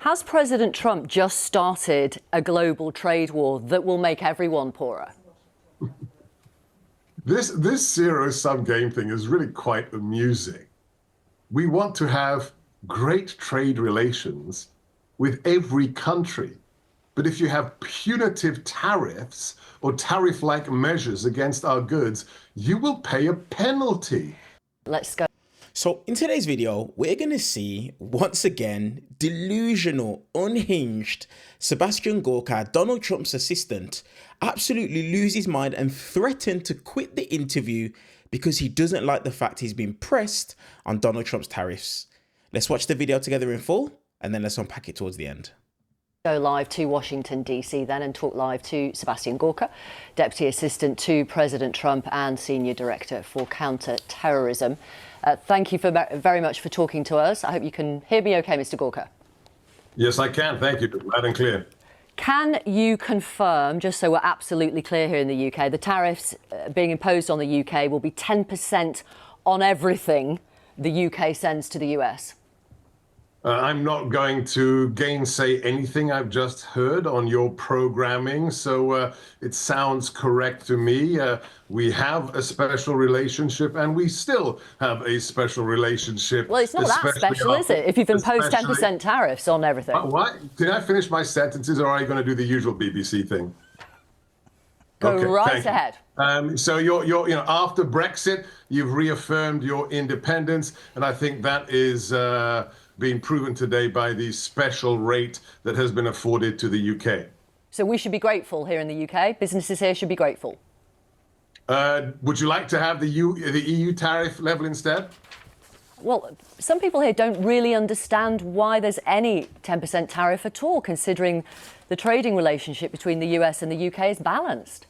Has President Trump just started a global trade war that will make everyone poorer? This zero-sum game thing is really quite amusing. We want to have great trade relations with every country. But if you have punitive tariffs or tariff-like measures against our goods, you will pay a penalty. Let's go. So in today's video, we're going to see, once again, delusional, unhinged Sebastian Gorka, Donald Trump's assistant, absolutely lose his mind and threaten to quit the interview because he doesn't like the fact he's been pressed on Donald Trump's tariffs. Let's watch the video together in full, and then let's unpack it towards the end. Go live to Washington, D.C. then and talk live to Sebastian Gorka, Deputy Assistant to President Trump and Senior Director for Counter-Terrorism. Thank you very much for talking to us. I hope you can hear me okay, Mr. Gorka. Yes, I can. Thank you. Loud and clear. Can you confirm, just so we're absolutely clear here in the UK, the tariffs being imposed on the UK will be 10% on everything the UK sends to the US? I'm not going to gainsay anything I've just heard on your programming, so it sounds correct to me. We have a special relationship, and we still have a special relationship. Well, it's not that special, is it, if you've imposed 10% tariffs on everything? What? Can I finish my sentences, or are you going to do the usual BBC thing? Go okay, right ahead. So after Brexit, you've reaffirmed your independence, and I think that is being proven today by the special rate that has been afforded to the UK. So we should be grateful here in the UK. Businesses here should be grateful. Would you like to have the EU tariff level instead? Well, some people here don't really understand why there's any 10% tariff at all, considering the trading relationship between the US and the UK is balanced.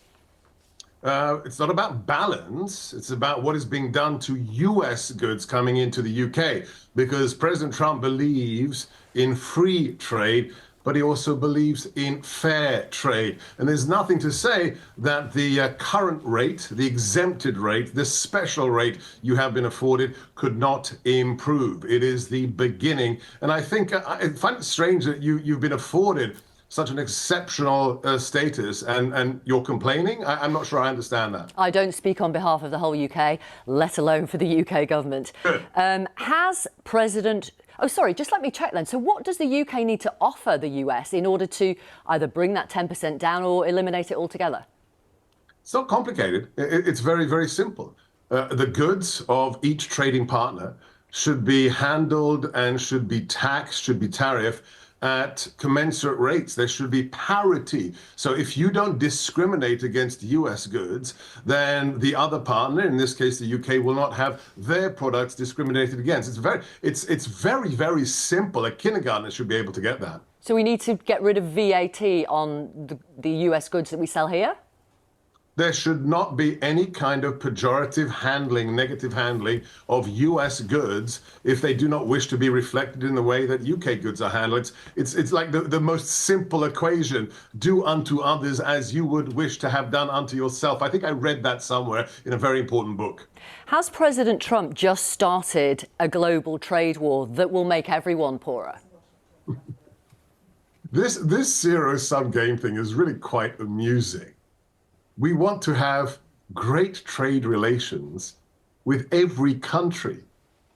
It's not about balance. It's about what is being done to US goods coming into the UK, because President Trump believes in free trade, but he also believes in fair trade. And there's nothing to say that the current rate, the exempted rate, the special rate you have been afforded could not improve. It is the beginning. And I think I find it strange that you've been afforded such an exceptional status, and you're complaining? I'm not sure I understand that. I don't speak on behalf of the whole UK, let alone for the UK government. Has President... Oh, sorry, just let me check then. So what does the UK need to offer the US in order to either bring that 10% down or eliminate it altogether? It's not complicated. It's very, very simple. The goods of each trading partner should be handled and should be taxed, should be tariffed at commensurate rates. There should be parity. So if you don't discriminate against US goods, then the other partner, in this case the UK, will not have their products discriminated against. It's very, very simple. A kindergartner should be able to get that. So we need to get rid of VAT on the US goods that we sell here? There should not be any kind of pejorative handling, negative handling of US goods if they do not wish to be reflected in the way that UK goods are handled. It's like the most simple equation. Do unto others as you would wish to have done unto yourself. I think I read that somewhere in a very important book. Has President Trump just started a global trade war that will make everyone poorer? This zero-sum game thing is really quite amusing. We want to have great trade relations with every country.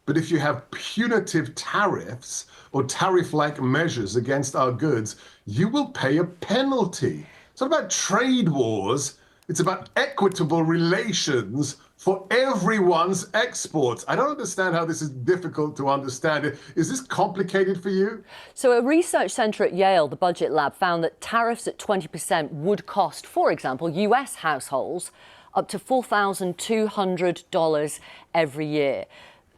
But if you have punitive tariffs or tariff-like measures against our goods, you will pay a penalty. It's not about trade wars. It's about equitable relations for everyone's exports. I don't understand how this is difficult to understand. Is this complicated for you? So a research centre at Yale, the Budget Lab, found that tariffs at 20% would cost, for example, US households up to $4,200 every year.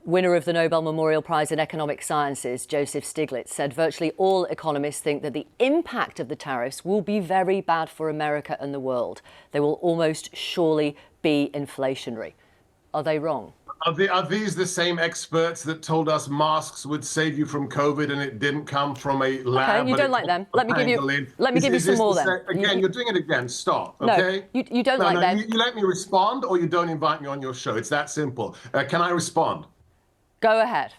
Winner of the Nobel Memorial Prize in Economic Sciences, Joseph Stiglitz, said virtually all economists think that the impact of the tariffs will be very bad for America and the world. They will almost surely be inflationary. Are they wrong? Are these the same experts that told us masks would save you from COVID and it didn't come from a lab? Okay, you don't like them. Let me give you some more then. Again, you're doing it again. Stop, okay? No, you don't like them. You let me respond or you don't invite me on your show. It's that simple. Can I respond? Go ahead.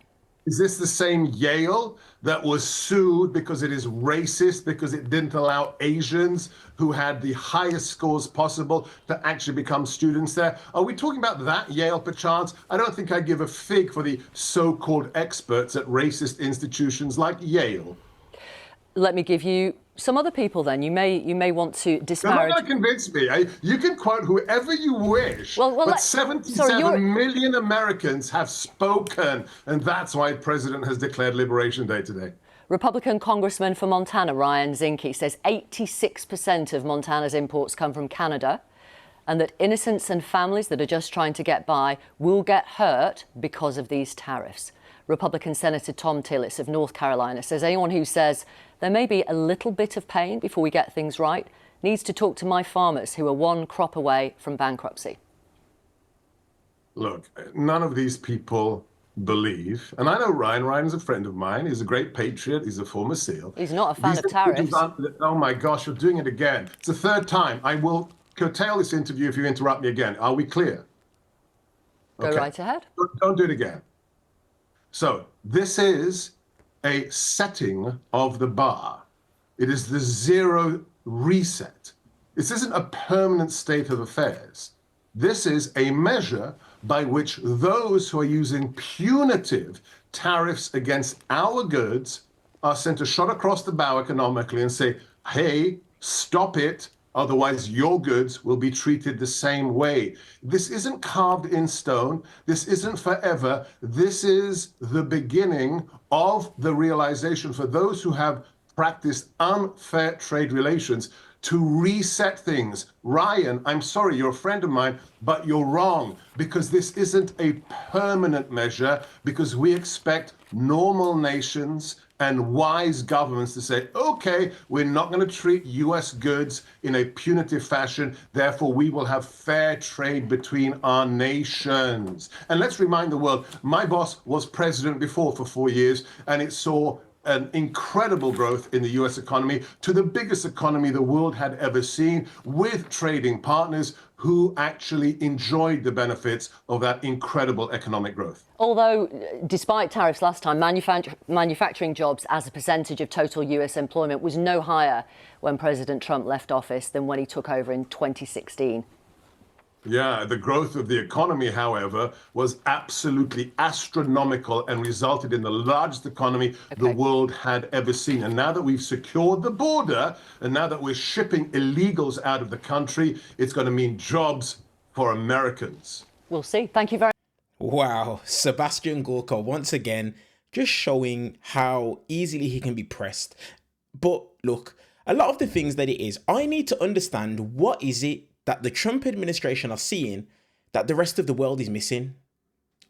Is this the same Yale that was sued because it is racist, because it didn't allow Asians who had the highest scores possible to actually become students there? Are we talking about that Yale, perchance? I don't think I give a fig for the so-called experts at racist institutions like Yale. Let me give you some other people then. You may want to disparage. You're not going to convince me. You can quote whoever you wish, but 77 million Americans have spoken, and that's why the president has declared Liberation Day today. Republican Congressman for Montana, Ryan Zinke, says 86% of Montana's imports come from Canada, and that innocents and families that are just trying to get by will get hurt because of these tariffs. Republican Senator Tom Tillis of North Carolina says anyone who says there may be a little bit of pain before we get things right needs to talk to my farmers who are one crop away from bankruptcy. Look, none of these people believe, and I know Ryan. Ryan's a friend of mine. He's a great patriot. He's a former SEAL. He's not a fan of tariffs. Oh my gosh, you're doing it again. It's the third time. I will curtail this interview if you interrupt me again. Are we clear? Go right ahead. Don't do it again. So this is a setting of the bar. It is the zero reset. This isn't a permanent state of affairs. This is a measure by which those who are using punitive tariffs against our goods are sent a shot across the bow economically and say, hey, stop it. Otherwise, your goods will be treated the same way. This isn't carved in stone. This isn't forever. This is the beginning of the realization for those who have practiced unfair trade relations to reset things. Ryan, I'm sorry, you're a friend of mine, but you're wrong, because this isn't a permanent measure, because we expect normal nations and wise governments to say, okay, we're not going to treat US goods in a punitive fashion, therefore we will have fair trade between our nations. And let's remind the world, my boss was president before for 4 years, and it saw an incredible growth in the US economy to the biggest economy the world had ever seen, with trading partners who actually enjoyed the benefits of that incredible economic growth. Although, despite tariffs last time, manufacturing jobs as a percentage of total US employment was no higher when President Trump left office than when he took over in 2016. Yeah, the growth of the economy, however, was absolutely astronomical and resulted in the largest economy the world had ever seen. And now that we've secured the border, and now that we're shipping illegals out of the country, it's going to mean jobs for Americans. We'll see. Thank you very much. Wow, Sebastian Gorka once again just showing how easily he can be pressed. But look, a lot of the things that it is, I need to understand what is it that the Trump administration are seeing that the rest of the world is missing.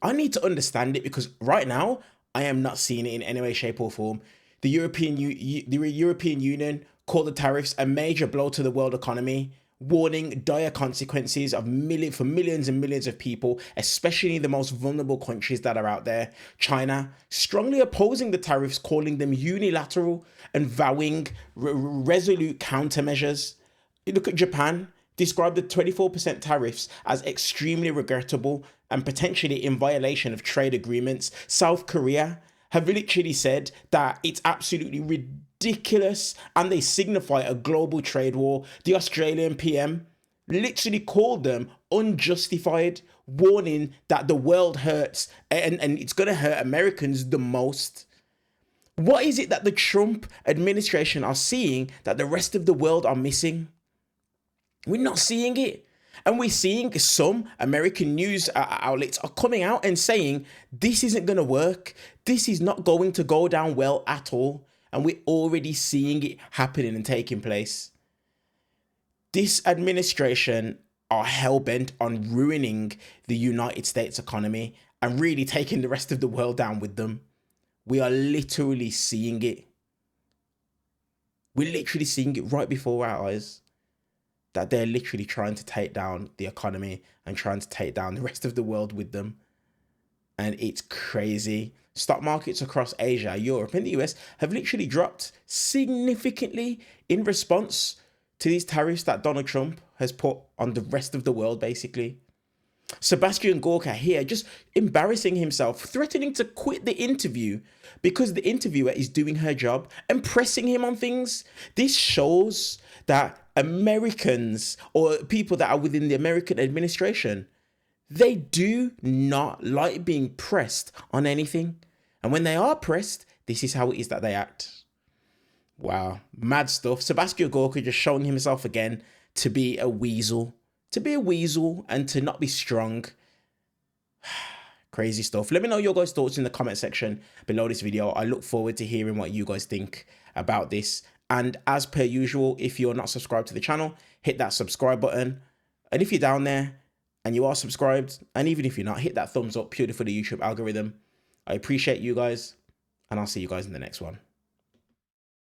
I need to understand it, because right now I am not seeing it in any way, shape or form. The European Union called the tariffs a major blow to the world economy, warning dire consequences for millions and millions of people, especially in the most vulnerable countries that are out there. China strongly opposing the tariffs, calling them unilateral and vowing resolute countermeasures. You look at Japan, described the 24% tariffs as extremely regrettable and potentially in violation of trade agreements. South Korea have literally said that it's absolutely ridiculous and they signify a global trade war. The Australian PM literally called them unjustified, warning that the world hurts and it's going to hurt Americans the most. What is it that the Trump administration are seeing that the rest of the world are missing? We're not seeing it. And we're seeing some American news outlets are coming out and saying this isn't going to work. This is not going to go down well at all. And we're already seeing it happening and taking place. This administration are hell-bent on ruining the United States economy and really taking the rest of the world down with them. We are literally seeing it. We're literally seeing it right before our eyes. That they're literally trying to take down the economy and trying to take down the rest of the world with them. And it's crazy. Stock markets across Asia, Europe and the US have literally dropped significantly in response to these tariffs that Donald Trump has put on the rest of the world, basically. Sebastian Gorka here just embarrassing himself, threatening to quit the interview because the interviewer is doing her job and pressing him on things. This shows that Americans or people that are within the American administration, they do not like being pressed on anything. And when they are pressed, this is how it is that they act. Wow, mad stuff. Sebastian Gorka just showing himself again to be a weasel. To be a weasel and to not be strong. Crazy stuff. Let me know your guys' thoughts in the comment section below this video. I look forward to hearing what you guys think about this. And as per usual, if you're not subscribed to the channel, hit that subscribe button. And if you're down there and you are subscribed, and even if you're not, hit that thumbs up purely for the YouTube algorithm. I appreciate you guys, and I'll see you guys in the next one.